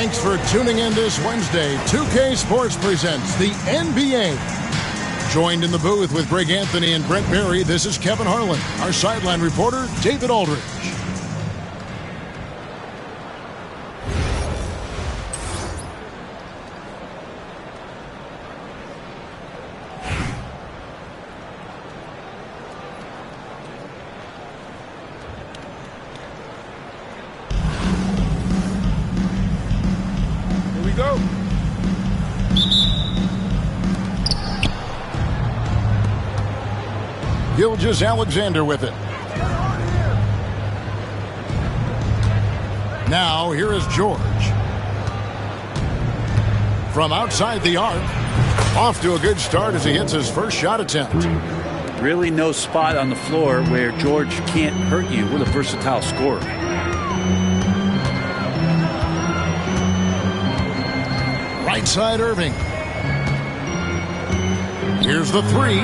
Thanks for tuning in this Wednesday. 2K Sports presents the NBA. Joined in the booth with Greg Anthony and Brent Berry, this is Kevin Harlan. Our sideline reporter, David Aldridge. Gilgeous-Alexander with it. Now, here is George. From outside the arc. Off to a good start as he hits his first shot attempt. Really no spot on the floor where George can't hurt you. What a versatile scorer. Right side Irving. Here's the three.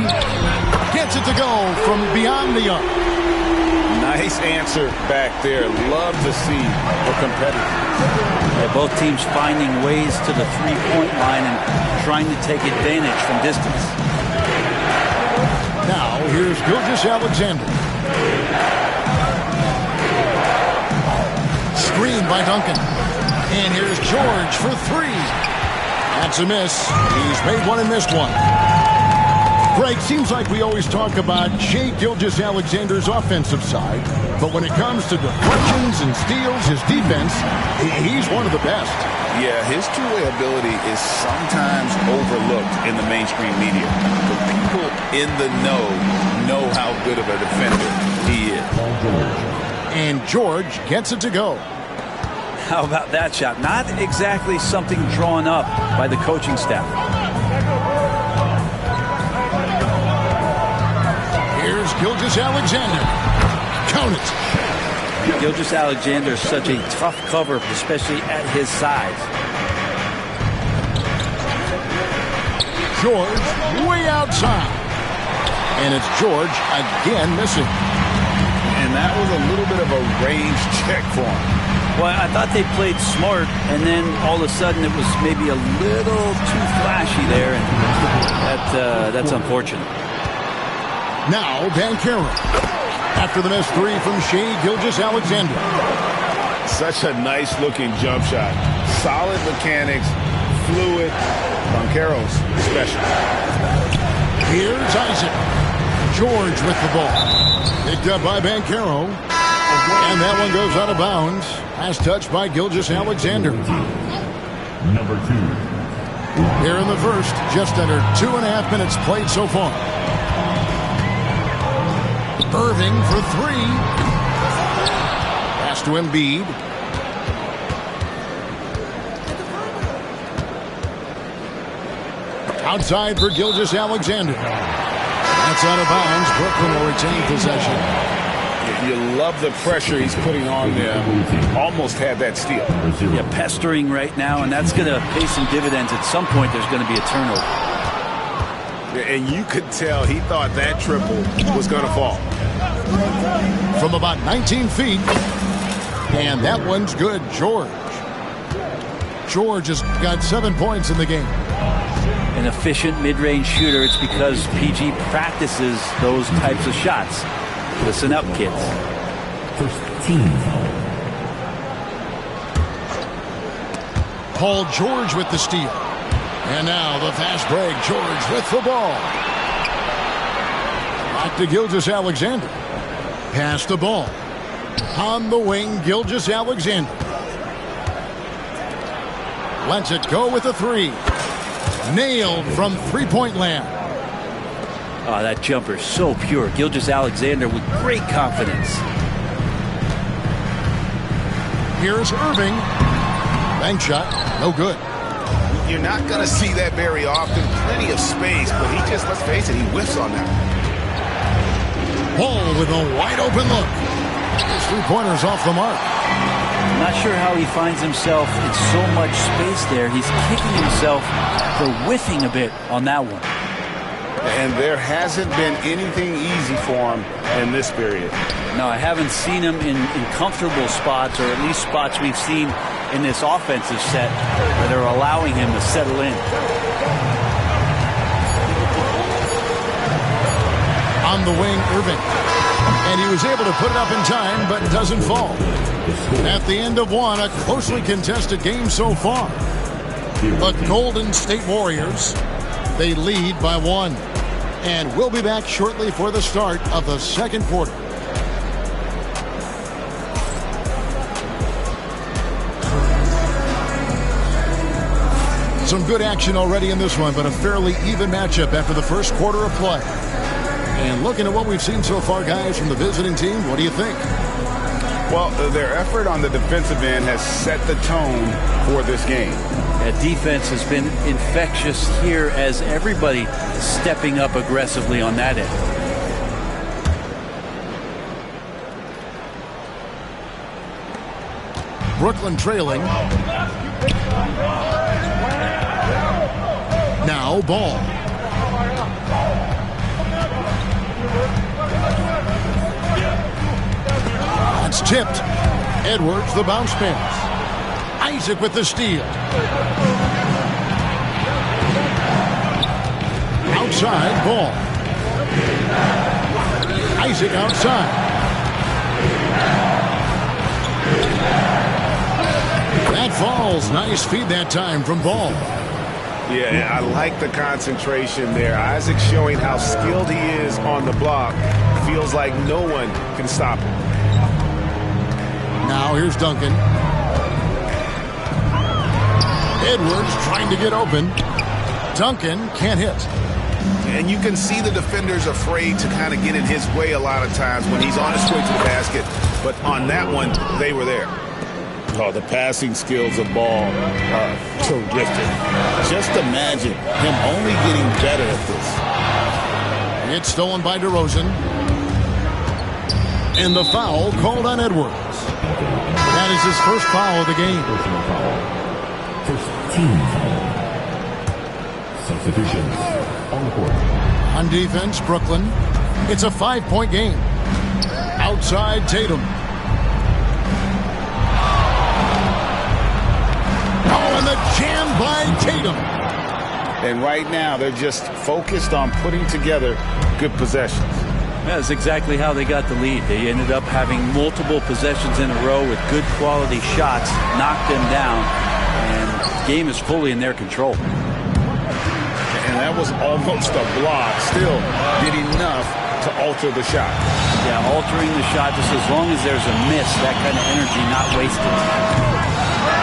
Gets it to go from beyond the arc. Nice answer back there. Love to see the competitors. Both teams finding ways to the three-point line and trying to take advantage from distance. Now, here's Gilgeous-Alexander. Screen by Duncan. And here's George for three. That's a miss. He's made one and missed one. Greg, seems like we always talk about Shai Gilgeous-Alexander's offensive side, but when it comes to deflections and steals, his defense, he's one of the best. Yeah, his two-way ability is sometimes overlooked in the mainstream media. The people in the know how good of a defender he is. And George gets it to go. How about that shot? Not exactly something drawn up by the coaching staff. Here's Gilgeous-Alexander. Count it. Gilgeous-Alexander is such a tough cover, especially at his size. George way outside. And it's George again missing. And that was a little bit of a range check for him. Well, I thought they played smart, and then all of a sudden it was maybe a little too flashy there, and that's unfortunate. Now, Banchero. After the missed three from Shai Gilgeous-Alexander. Such a nice-looking jump shot. Solid mechanics, fluid. Banchero's special. Here's Isaac. George with the ball. Picked up by Banchero. And that one goes out of bounds. Last touch by Gilgeous-Alexander. Number two. Here in the first, just under 2.5 minutes played so far. Irving for three. Pass to Embiid. Outside for Gilgeous-Alexander. That's out of bounds. Brooklyn will retain possession. You love the pressure he's putting on them. Almost had that steal. Yeah, pestering right now, and that's going to pay some dividends. At some point, there's going to be a turnover. And you could tell he thought that triple was going to fall. From about 19 feet. And that one's good. George has got 7 points in the game. An efficient mid-range shooter. It's because PG practices those types of shots. Listen up, kids. First team. Paul George with the steal. And now the fast break. George with the ball. Back to Gilgeous-Alexander. Pass the ball. On the wing, Gilgeous-Alexander. Lets it go with a three. Nailed from three-point land. Oh, that jumper so pure. Gilgeous-Alexander with great confidence. Here's Irving. Bank shot, no good. You're not going to see that very often. Plenty of space, but he just, let's face it, he whiffs on that. Paul with a wide open look. His three-pointer's off the mark. I'm not sure how he finds himself in so much space there. He's kicking himself for whiffing a bit on that one. And there hasn't been anything easy for him in this period. No, I haven't seen him in comfortable spots, or at least spots we've seen in this offensive set that are allowing him to settle in. On the wing, Irving. And he was able to put it up in time, but doesn't fall. At the end of one, a closely contested game so far. The Golden State Warriors, they lead by 1. And we'll be back shortly for the start of the second quarter. Some good action already in this one, but a fairly even matchup after the first quarter of play. And looking at what we've seen so far, guys, from the visiting team, what do you think? Well, their effort on the defensive end has set the tone for this game. That defense has been infectious here as everybody stepping up aggressively on that end. Brooklyn trailing. Now Ball. It's tipped. Edwards the bounce pass. Isaac with the steal. Outside Ball. Isaac outside. That falls. Nice feed that time from Ball. Yeah, I like the concentration there. Isaac showing how skilled he is on the block. Feels like no one can stop him. Now here's Duncan. Edwards trying to get open. Duncan can't hit. And you can see the defenders afraid to kind of get in his way a lot of times when he's on his way to the basket. But on that one, they were there. Oh, the passing skills of Ball are terrific. Just imagine him only getting better at this. It's stolen by DeRozan. And the foul called on Edwards. That is his first foul of the game. First team foul. Substitutions on the court. On defense, Brooklyn. It's a 5-point game. Outside Tatum. Oh, and the jam by Tatum. And right now, they're just focused on putting together good possessions. That's exactly how they got the lead. They ended up having multiple possessions in a row with good quality shots, knocked them down, and the game is fully in their control. And that was almost a block. Still did enough to alter the shot. Yeah, altering the shot just as long as there's a miss, that kind of energy not wasted.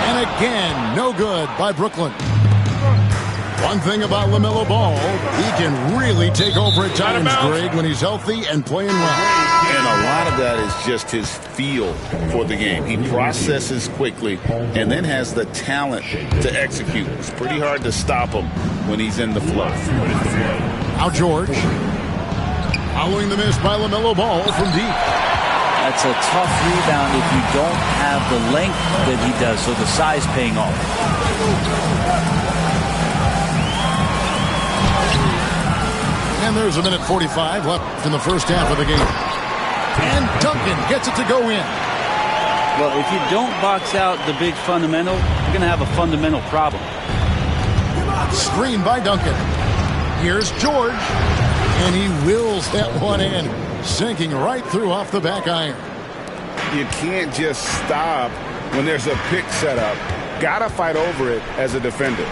And again, no good by Brooklyn. One thing about LaMelo Ball, he can really take over at times, Greg, when he's healthy and playing well. And a lot of that is just his feel for the game. He processes quickly and then has the talent to execute. It's pretty hard to stop him when he's in the flow. Now George. Following the miss by LaMelo Ball from deep. That's a tough rebound if you don't have the length that he does, so the size paying off. And there's a minute 45 left in the first half of the game. And Duncan gets it to go in. Well, if you don't box out the big fundamental, you're going to have a fundamental problem. Screen by Duncan. Here's George. And he wills that one in, sinking right through off the back iron. You can't just stop when there's a pick set up. Gotta fight over it as a defender.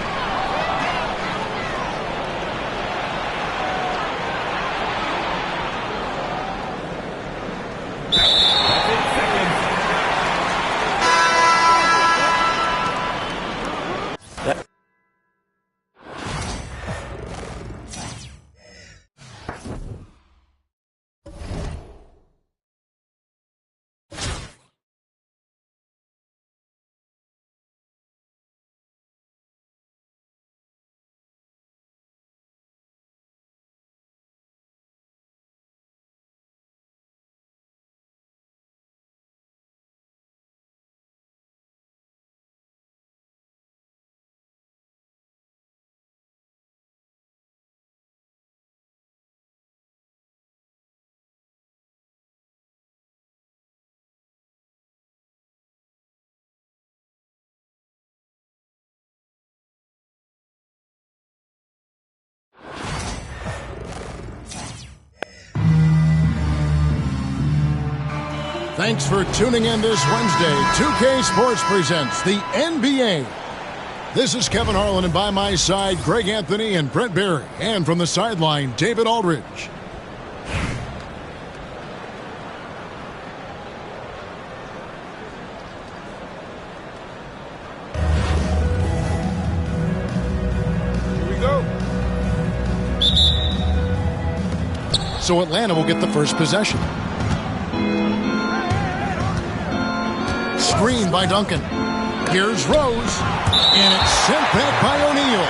Thanks for tuning in this Wednesday. 2K Sports presents the NBA. This is Kevin Harlan, and by my side, Greg Anthony and Brent Barry. And from the sideline, David Aldridge. So Atlanta will get the first possession. Screen by Duncan. Here's Rose. And it's sent back by O'Neal.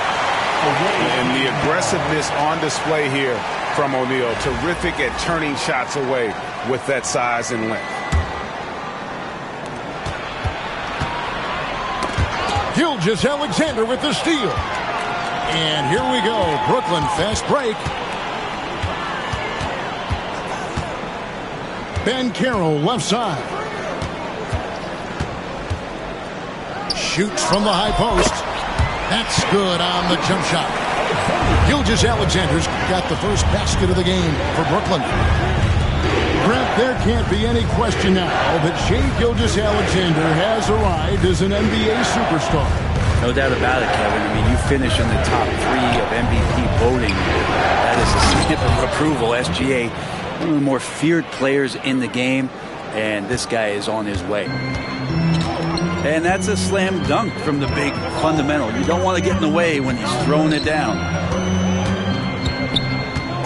And the aggressiveness on display here from O'Neal. Terrific at turning shots away with that size and length. Gilgeous-Alexander with the steal. And here we go. Brooklyn fast break. Ben Carroll left side. Shoots from the high post. That's good on the jump shot. Gilgeous-Alexander's got the first basket of the game for Brooklyn. Brent, there can't be any question now that Shai Gilgeous-Alexander has arrived as an NBA superstar. No doubt about it, Kevin. I mean, you finish in the top 3 of MVP voting. That is a stamp of approval. SGA, one of the more feared players in the game, and this guy is on his way. And that's a slam dunk from the big fundamental. You don't want to get in the way when he's throwing it down.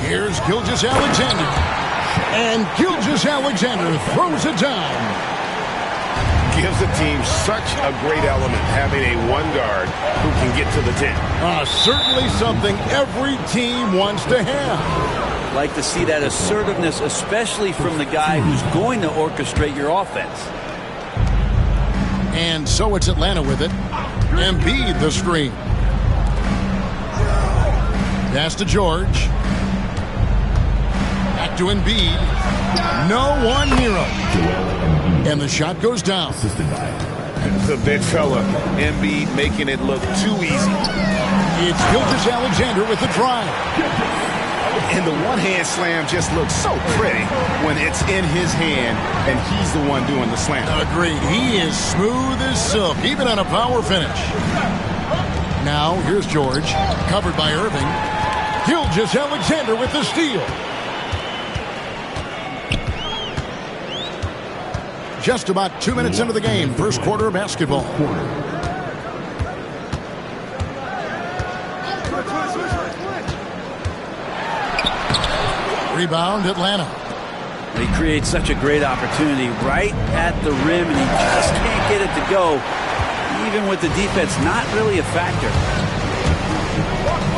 Here's Gilgeous-Alexander. And Gilgeous-Alexander throws it down. Gives the team such a great element, having a one guard who can get to the 10. Certainly something every team wants to have. Like to see that assertiveness, especially from the guy who's going to orchestrate your offense. And so it's Atlanta with it. Embiid the screen. Pass to George. Back to Embiid. No one near him. And the shot goes down. The big fella, Embiid, making it look too easy. It's Gilgeous-Alexander with the drive. And the one-hand slam just looks so pretty when it's in his hand and he's the one doing the slam. Agreed. He is smooth as silk, even on a power finish. Now, here's George, covered by Irving. Gilgeous-Alexander with the steal. Just about 2 minutes into the game, first quarter of basketball. Rebound, Atlanta. He creates such a great opportunity right at the rim, and he just can't get it to go. Even with the defense not really a factor.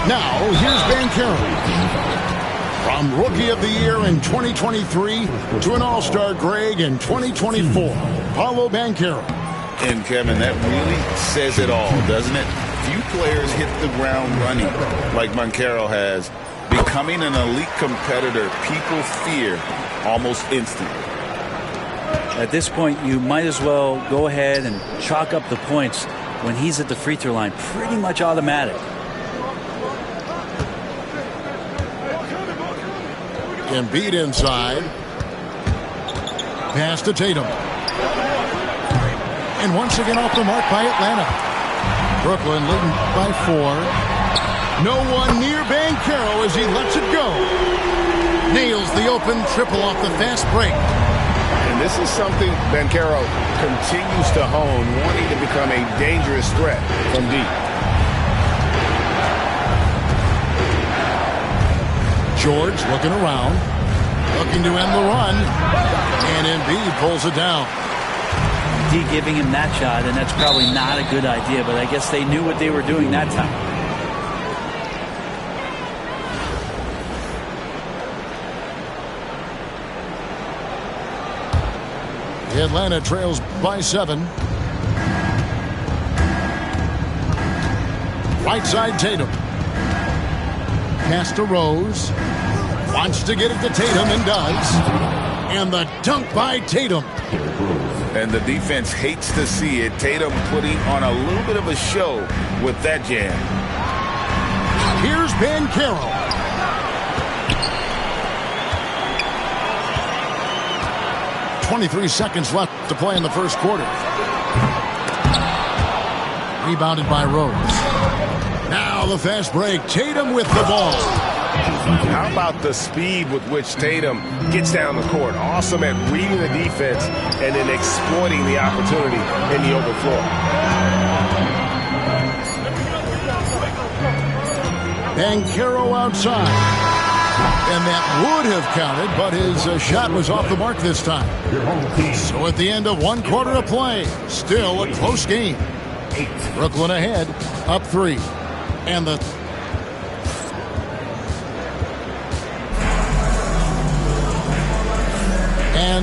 Now, here's Ben Carroll. From Rookie of the Year in 2023 to an All-Star Greg in 2024, Paolo Banchero. And, Kevin, that really says it all, doesn't it? Few players hit the ground running like Banchero has. Becoming an elite competitor, people fear almost instantly. At this point, you might as well go ahead and chalk up the points when he's at the free throw line. Pretty much automatic. Embiid inside. Pass to Tatum. And once again off the mark by Atlanta. Brooklyn leading by 4. No one near Banchero as he lets it go. Nails the open triple off the fast break. And this is something Banchero continues to hone, wanting to become a dangerous threat from deep. George looking around, looking to end the run, and Embiid pulls it down. D giving him that shot, and that's probably not a good idea, but I guess they knew what they were doing that time. Atlanta trails by 7. Right side Tatum. Pass to Rose. Wants to get it to Tatum and does. And the dunk by Tatum. And the defense hates to see it. Tatum putting on a little bit of a show with that jam. Here's Banchero. 23 seconds left to play in the first quarter. Rebounded by Rose. Now the fast break. Tatum with the ball. How about the speed with which Tatum gets down the court? Awesome at reading the defense and then exploiting the opportunity in the open floor. Banchero outside. And that would have counted, but his shot was off the mark this time. So at the end of one quarter of play, still a close game. Brooklyn ahead, up 3. And the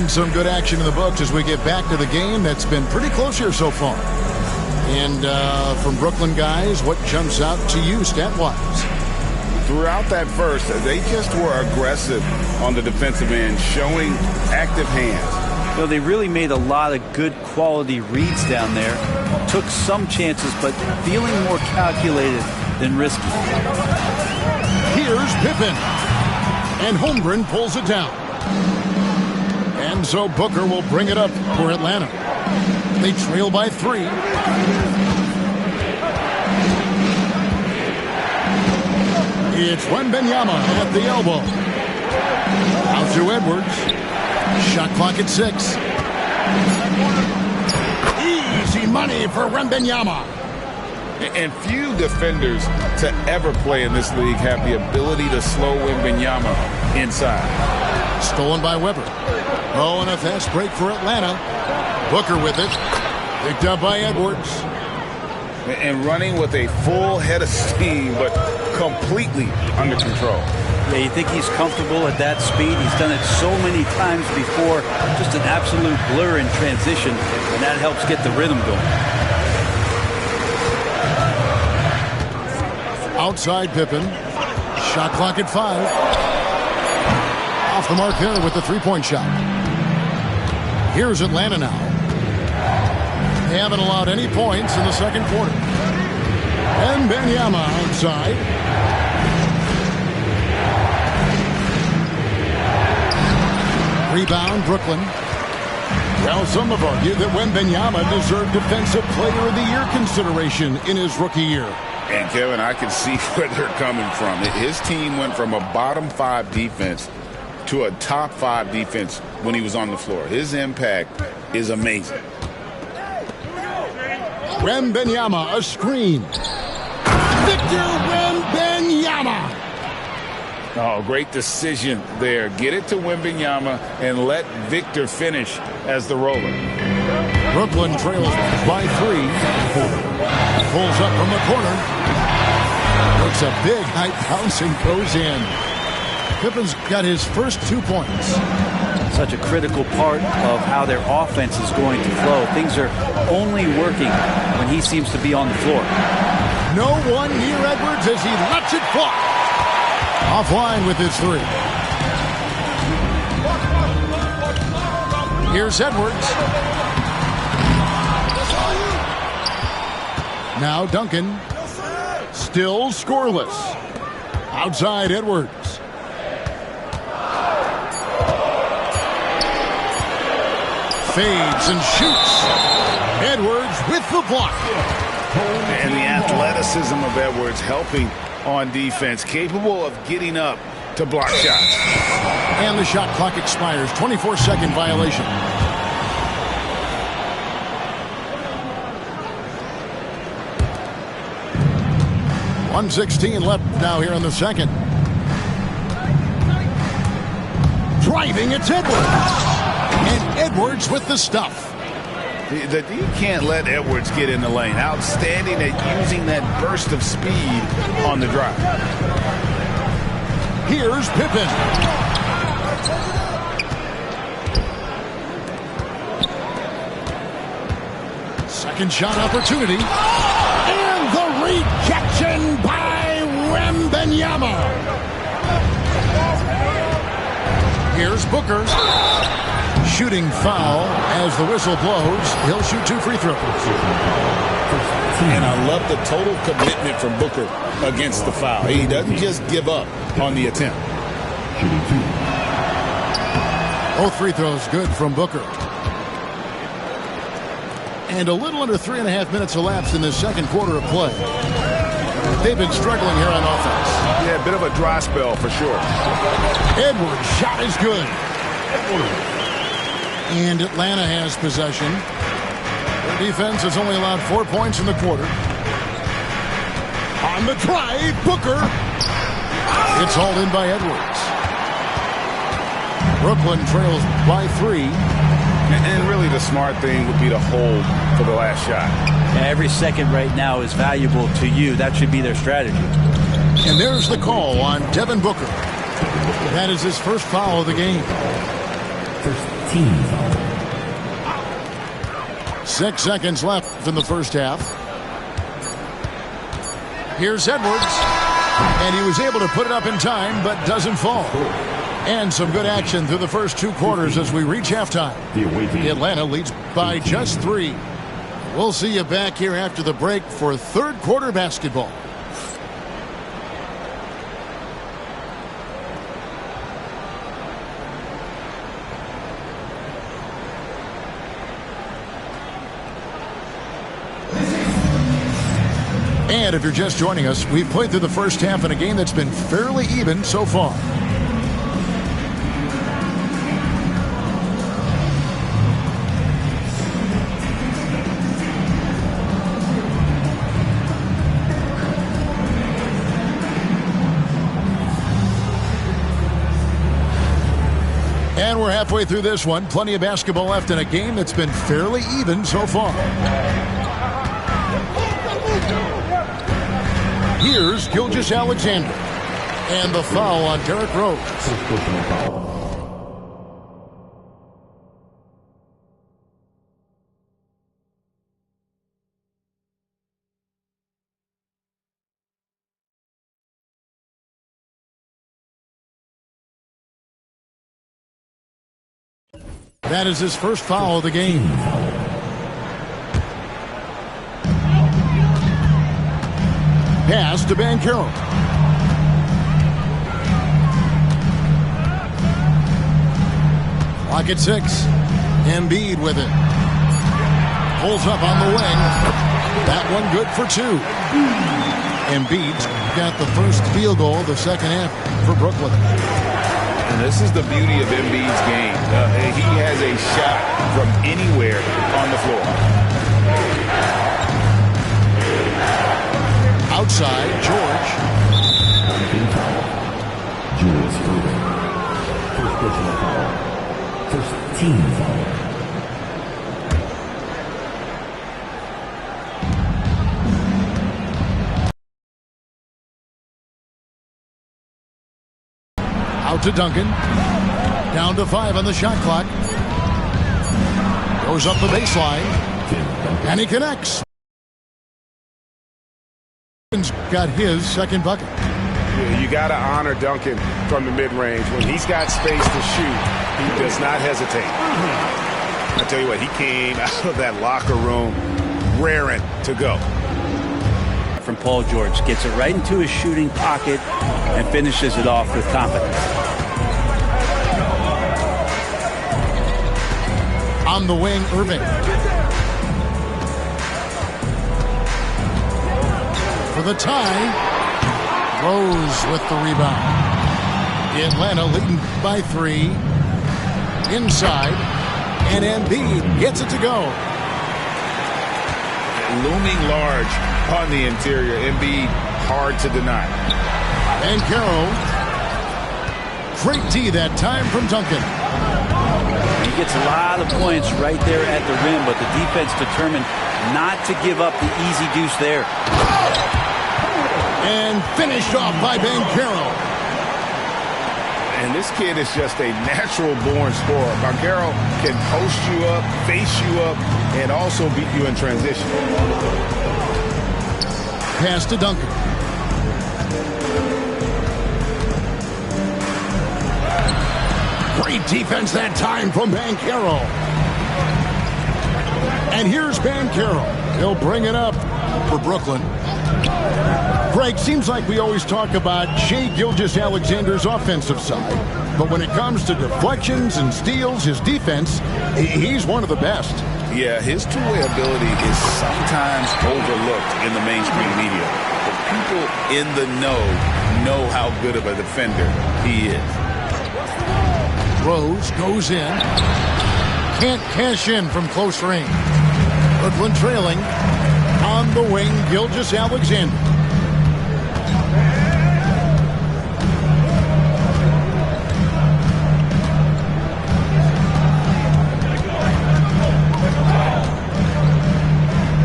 some good action in the books as we get back to the game that's been pretty close here so far. And from Brooklyn guys, what jumps out to you stat-wise? Throughout that first, they just were aggressive on the defensive end, showing active hands. You know, they really made a lot of good quality reads down there. Took some chances, but feeling more calculated than risky. Here's Pippen. And Holmgren pulls it down. And so Booker will bring it up for Atlanta. They trail by 3. It's Wembanyama at the elbow. Out to Edwards. Shot clock at 6. Easy money for Wembanyama. And few defenders to ever play in this league have the ability to slow Wembanyama inside. Stolen by Weber. Oh, and a fast break for Atlanta. Booker with it. Picked up by Edwards. And running with a full head of steam, but completely under control. Yeah, you think he's comfortable at that speed. He's done it so many times before. Just an absolute blur in transition, and that helps get the rhythm going. Outside Pippen. Shot clock at 5. Off the mark there with the three-point shot. Here's Atlanta now. They haven't allowed any points in the second quarter. And Wembanyama outside. Rebound, Brooklyn. Well, some have argued that Wembanyama deserved Defensive Player of the Year consideration in his rookie year. And, Kevin, I can see where they're coming from. His team went from a bottom 5 defense to a top 5 defense when he was on the floor. His impact is amazing. Wembanyama, a screen. Victor Wembanyama. Oh, great decision there. Get it to Wembanyama and let Victor finish as the roller. Brooklyn trails by 3. Pulls up from the corner. Looks a big high bounce and goes in. Pippen's got his first 2 points. Such a critical part of how their offense is going to flow. Things are only working when he seems to be on the floor. No one near Edwards as he lets it fly. Offline with his 3. Here's Edwards. Now Duncan. Still scoreless. Outside Edwards. Fades and shoots. Edwards with the block. And the athleticism of Edwards helping on defense, capable of getting up to block shots. And the shot clock expires. 24-second violation. .116 left now here in the second. Driving, it's Edwards. And Edwards with the stuff. You can't let Edwards get in the lane. Outstanding at using that burst of speed on the drive. Here's Pippen. Second shot opportunity. And the rejection by Wembanyama. Here's Booker. Shooting foul as the whistle blows. He'll shoot 2 free throws. And I love the total commitment from Booker against the foul. He doesn't just give up on the attempt. Both free throws good from Booker. And a little under 3.5 minutes elapsed in the second quarter of play. They've been struggling here on offense. Yeah, a bit of a dry spell for sure. Edwards' shot is good. And Atlanta has possession. Their defense has only allowed 4 points in the quarter. On the drive, Booker. It's hauled in by Edwards. Brooklyn trails by 3. And really the smart thing would be to hold for the last shot. Yeah, every second right now is valuable to you. That should be their strategy. And there's the call on Devin Booker. That is his first foul of the game. First team foul. 6 seconds left in the first half. Here's Edwards. And he was able to put it up in time, but doesn't fall. And some good action through the first 2 quarters as we reach halftime. The Atlanta leads by just 3. We'll see you back here after the break for third quarter basketball. And if you're just joining us, we've played through the first half in a game that's been fairly even so far. And we're halfway through this one. Plenty of basketball left in a game that's been fairly even so far. Here's Gilgeous-Alexander. And the foul on Derrick Rose. That is his first foul of the game. Pass to Banchero. Clock at 6. Embiid with it. Pulls up on the wing. That one good for 2. Embiid's got the first field goal of the second half for Brooklyn. And this is the beauty of Embiid's game. He has a shot from anywhere on the floor. Outside, George. Julius Erving. First personal foul. First team foul. Out to Duncan. Down to 5 on the shot clock. Goes up the baseline. And he connects. Got his second bucket. Yeah, you got to honor Duncan from the mid-range. When he's got space to shoot, he does not hesitate. I tell you what, he came out of that locker room raring to go. From Paul George, gets it right into his shooting pocket and finishes it off with confidence. On the wing, Irving. For the tie, Rose with the rebound. Atlanta leading by 3. Inside, and Embiid gets it to go. Looming large on the interior. Embiid, hard to deny. And Carroll. Great D that time from Duncan. He gets a lot of points right there at the rim, but the defense determined not to give up the easy deuce there. And finished off by Banchero. And this kid is just a natural-born scorer. Banchero can post you up, face you up, and also beat you in transition. Pass to Duncan. Great defense that time from Banchero. And here's Banchero. He'll bring it up for Brooklyn. Greg, seems like we always talk about Shai Gilgeous-Alexander's offensive side. But when it comes to deflections and steals, his defense, he's one of the best. Yeah, his two-way ability is sometimes overlooked in the mainstream media. But people in the know how good of a defender he is. Rose goes in. Can't cash in from close range. Brooklyn trailing. On the wing, Gilgeous-Alexander.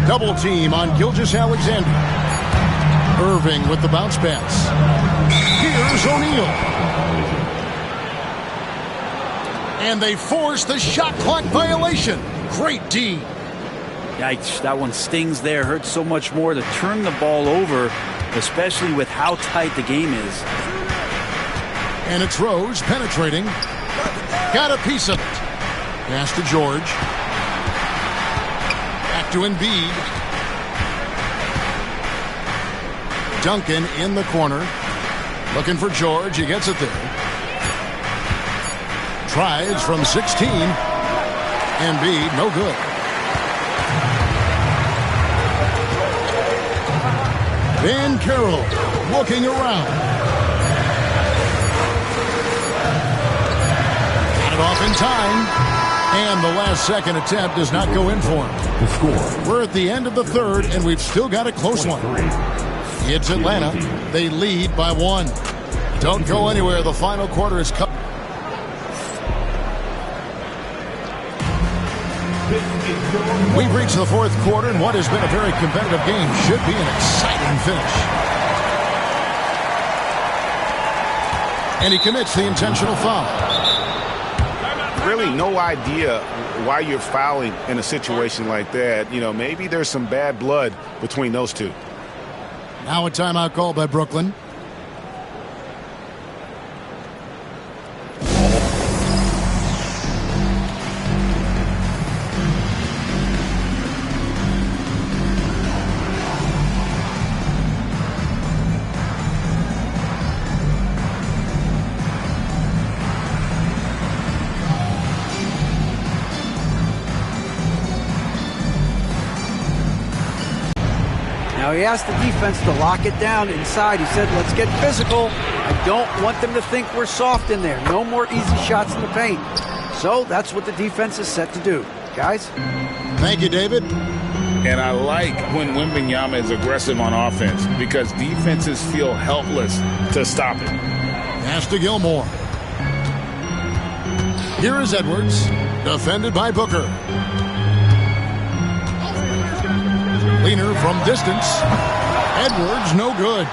Double team on Gilgeous-Alexander. Irving with the bounce pass. Here's O'Neal. And they force the shot clock violation. Great D. Yikes, that one stings there. Hurts so much more to turn the ball over, especially with how tight the game is. And it's Rose penetrating. Got a piece of it. Pass to George. Back to Embiid. Duncan in the corner. Looking for George. He gets it there. Tries from 16. Embiid, no good. Van Carroll looking around. Got it off in time. And the last second attempt does not go in for him. The score. We're at the end of the third, and we've still got a close one. It's Atlanta. They lead by 1. Don't go anywhere. The final quarter is coming. We've reached the fourth quarter, and what has been a very competitive game should be an exciting finish. And he commits the intentional foul. Really no idea why you're fouling in a situation like that. You know, maybe there's some bad blood between those two. Now a timeout call by Brooklyn. Now he asked the defense to lock it down inside. He said, let's get physical. I don't want them to think we're soft in there. No more easy shots in the paint. So that's what the defense is set to do. Guys? Thank you, David. And I like when Wembanyama is aggressive on offense because defenses feel helpless to stop it. Pass to Gilmore. Here is Edwards, defended by Booker. Leaner from distance. Edwards, no good.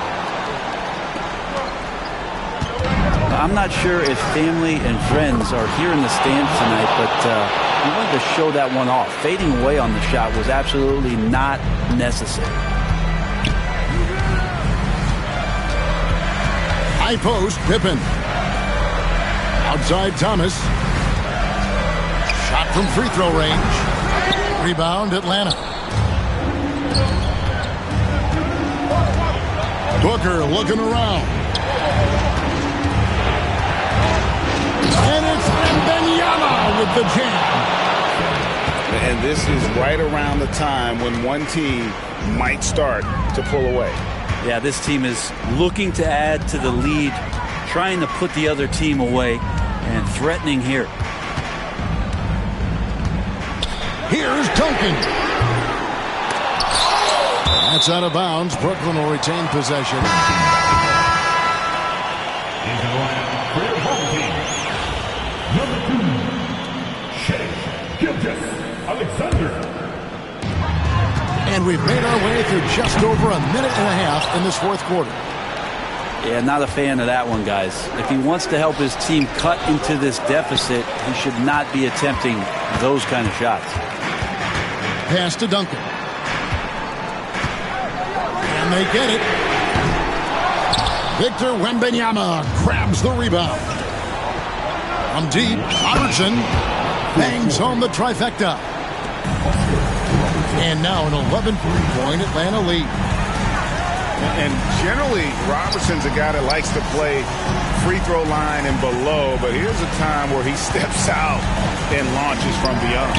I'm not sure if family and friends are here in the stands tonight, but we wanted to show that one off. Fading away on the shot was absolutely not necessary. High post, Pippen. Outside Thomas. Shot from free throw range. Rebound, Atlanta. Booker looking around. And it's Wembanyama with the jam. And this is right around the time when one team might start to pull away. Yeah, this team is looking to add to the lead, trying to put the other team away, and threatening here. Here's Duncan. That's out of bounds. Brooklyn will retain possession. Into the lineup for your home team. Number 2, Shea Gilgeous-Alexander. And we've made our way through just over a minute and a half in this fourth quarter. Yeah, not a fan of that one, guys. If he wants to help his team cut into this deficit, he should not be attempting those kind of shots. Pass to Duncan. And they get it. Victor Wembanyama grabs the rebound. From deep, Robertson bangs home the trifecta. And now an 11-point Atlanta lead. And generally, Robertson's a guy that likes to play free throw line and below, but here's a time where he steps out and launches from beyond.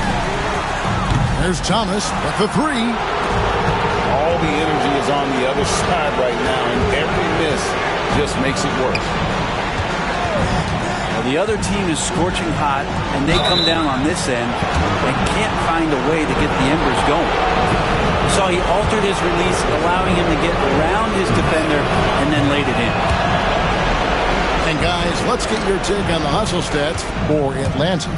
There's Thomas with the three. All the energy is on the other side right now, and every miss just makes it worse. Well, the other team is scorching hot, and they come down on this end and can't find a way to get the embers going. You saw he altered his release, allowing him to get around his defender and then laid it in. And guys, let's get your take on the hustle stats for Atlanta.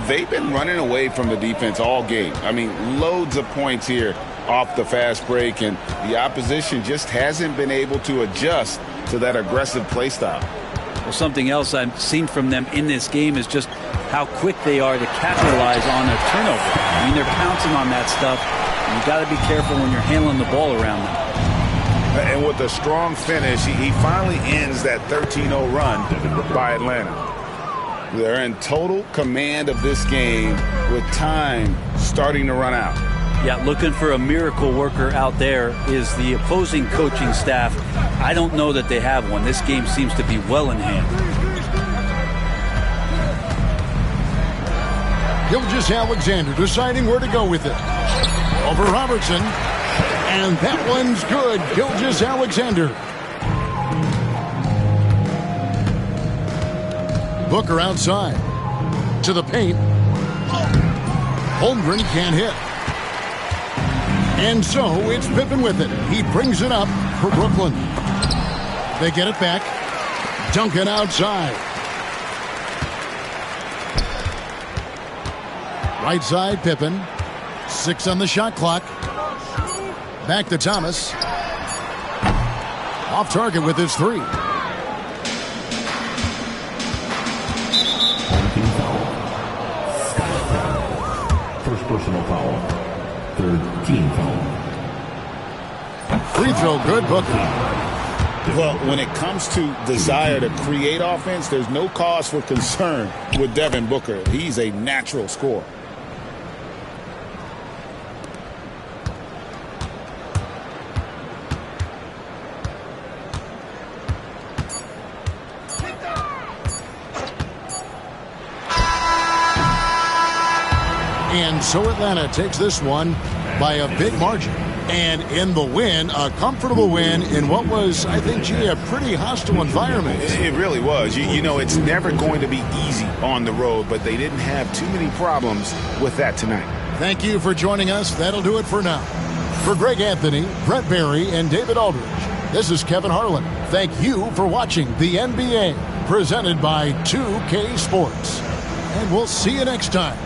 They've been running away from the defense all game. I mean, loads of points here off the fast break, and the opposition just hasn't been able to adjust to that aggressive play style. Well, something else I've seen from them in this game is just how quick they are to capitalize on a turnover. I mean, they're pouncing on that stuff. You've got to be careful when you're handling the ball around them. And with a strong finish, he finally ends that 13-0 run by Atlanta. They're in total command of this game with time starting to run out. Yeah, looking for a miracle worker out there is the opposing coaching staff. I don't know that they have one. This game seems to be well in hand. Gilgeous-Alexander deciding where to go with it. Over Robertson. And that one's good. Gilgeous-Alexander. Booker outside. To the paint. Holmgren can't hit. And so it's Pippen with it. He brings it up for Brooklyn. They get it back. Duncan outside. Right side, Pippen. 6 on the shot clock. Back to Thomas. Off target with his 3. First personal foul. Third team foul. Free throw good, Booker. Well, when it comes to desire to create offense, there's no cause for concern with Devin Booker. He's a natural scorer. And so Atlanta takes this one by a big margin. And in the win, a comfortable win in what was, I think, gee, a pretty hostile environment. It really was. You know, it's never going to be easy on the road, but they didn't have too many problems with that tonight. Thank you for joining us. That'll do it for now. For Greg Anthony, Brett Barry, and David Aldridge, this is Kevin Harlan. Thank you for watching the NBA, presented by 2K Sports. And we'll see you next time.